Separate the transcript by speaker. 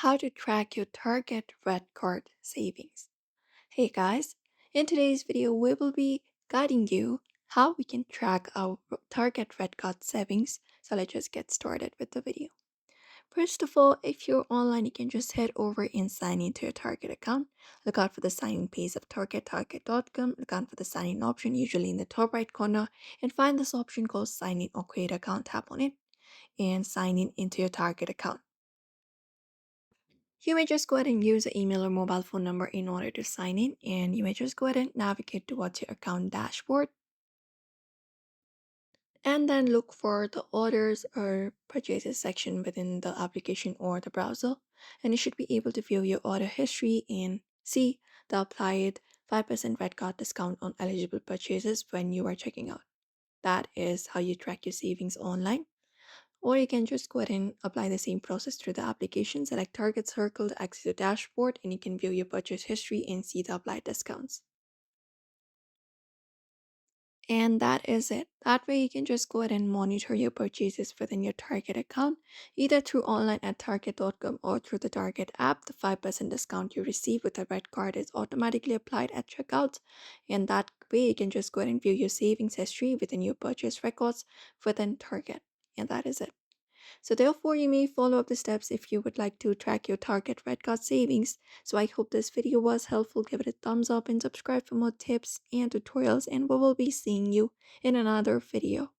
Speaker 1: how to track your Target REDcard savings. Hey guys, in today's video, we will be guiding you how we can track our Target REDcard savings. So let's just get started with the video. First of all, if you're online, you can just head over and sign into your Target account. Look out for the sign in page of target.com. Look out for the sign in option, usually in the top right corner, and find this option called sign in or create account. Tap on it and sign in into your Target account. You may just go ahead and use an email or mobile phone number in order to sign in, and you may just go ahead and navigate towards your account dashboard and then look for the orders or purchases section within the application or the browser. And you should be able to view your order history and see the applied 5% red card discount on eligible purchases when you are checking out. That is how you track your savings online. Or you can just go ahead and apply the same process through the application. Select Target Circle to access your dashboard, and you can view your purchase history and see the applied discounts. And that is it. That way, you can just go ahead and monitor your purchases within your Target account, either through online at target.com or through the Target app. The 5% discount you receive with the red card is automatically applied at checkout. And that way, you can just go ahead and view your savings history within your purchase records within Target. And that is it. So therefore, you may follow up the steps if you would like to track your Target REDcard savings. So I hope this video was helpful. Give it a thumbs up and subscribe for more tips and tutorials, and we will be seeing you in another video.